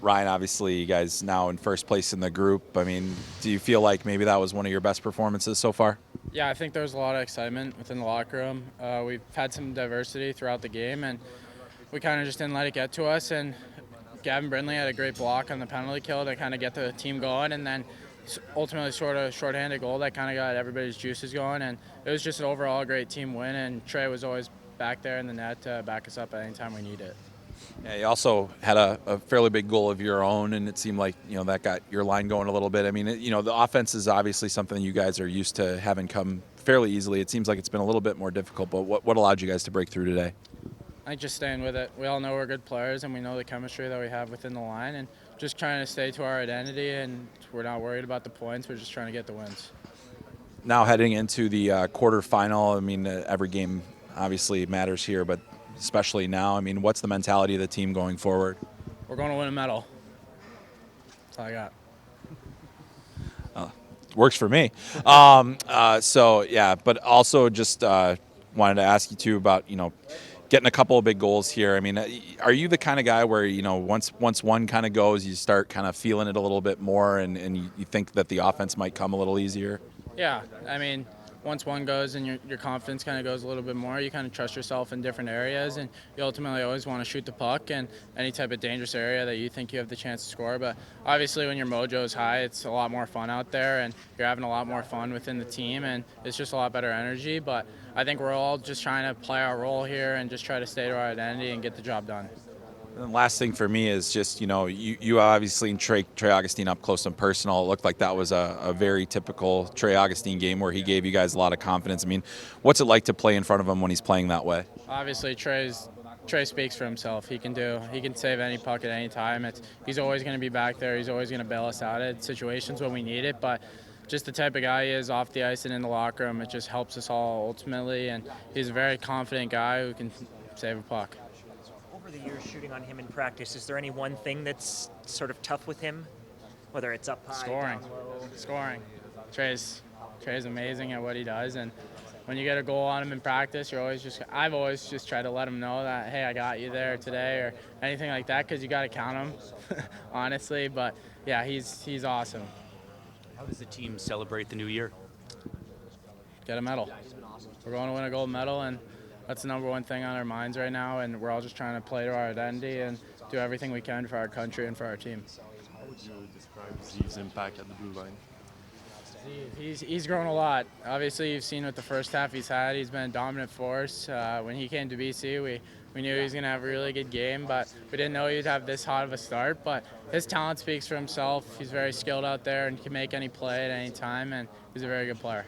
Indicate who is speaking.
Speaker 1: Ryan, obviously, you guys now in first place in the group. I mean, do you feel like maybe that was one of your best performances so far?
Speaker 2: Yeah, I think there was a lot of excitement within the locker room. We've had some diversity throughout the game, and we kind of just didn't let it get to us. And Gavin Brindley had a great block on the penalty kill to kind of get the team going, and then ultimately sort of shorthanded goal that kind of got everybody's juices going. And it was just an overall great team win, and Trey was always back there in the net to back us up at any time we need it.
Speaker 1: Yeah, you also had a fairly big goal of your own, and it seemed like that got your line going a little bit. I mean, the offense is obviously something you guys are used to having come fairly easily. It seems like it's been a little bit more difficult, but what allowed you guys to break through today?
Speaker 2: I think just staying with it. We all know we're good players, and we know the chemistry that we have within the line, and just trying to stay to our identity, and we're not worried about the points. We're just trying to get the wins.
Speaker 1: Now heading into the quarterfinal, I mean, every game obviously matters here, but especially now. I mean, what's the mentality of the team going forward?
Speaker 2: We're going to win a medal. That's all I got.
Speaker 1: Works for me. So yeah, but also just wanted to ask you too about getting a couple of big goals here. I mean, are you the kind of guy where once one kind of goes, you start kind of feeling it a little bit more, and you think that the offense might come a little easier?
Speaker 2: Yeah, I mean, once one goes and your confidence kind of goes a little bit more, you kind of trust yourself in different areas, and you ultimately always want to shoot the puck in any type of dangerous area that you think you have the chance to score. But obviously when your mojo is high, it's a lot more fun out there, and you're having a lot more fun within the team, and it's just a lot better energy. But I think we're all just trying to play our role here and just try to stay to our identity and get the job done.
Speaker 1: And the last thing for me is just, you obviously Trey Augustine up close and personal. It looked like that was a very typical Trey Augustine game where he gave you guys a lot of confidence. I mean, what's it like to play in front of him when he's playing that way?
Speaker 2: Obviously, Trey speaks for himself. He can save any puck at any time. He's always going to be back there. He's always going to bail us out at situations when we need it. But just the type of guy he is off the ice and in the locker room, it just helps us all ultimately. And he's a very confident guy who can save a puck.
Speaker 3: Over the years shooting on him in practice, is there any one thing that's sort of tough with him? Whether it's up high,
Speaker 2: Scoring.
Speaker 3: down low?
Speaker 2: Scoring. Trey's amazing at what he does, and when you get a goal on him in practice, I've always just tried to let him know that, hey, I got you there today, or anything like that, because you got to count him, honestly. But yeah, he's awesome.
Speaker 4: How does the team celebrate the new year?
Speaker 2: Get a medal. We're going to win a gold medal, and that's the number one thing on our minds right now, and we're all just trying to play to our identity and do everything we can for our country and for our team.
Speaker 5: How would you describe Zee's impact at the blue line?
Speaker 2: He's grown a lot. Obviously, you've seen what the first half he's had. He's been a dominant force. When he came to BC, we knew he was going to have a really good game, but we didn't know he'd have this hot of a start. But his talent speaks for himself. He's very skilled out there and can make any play at any time, and he's a very good player.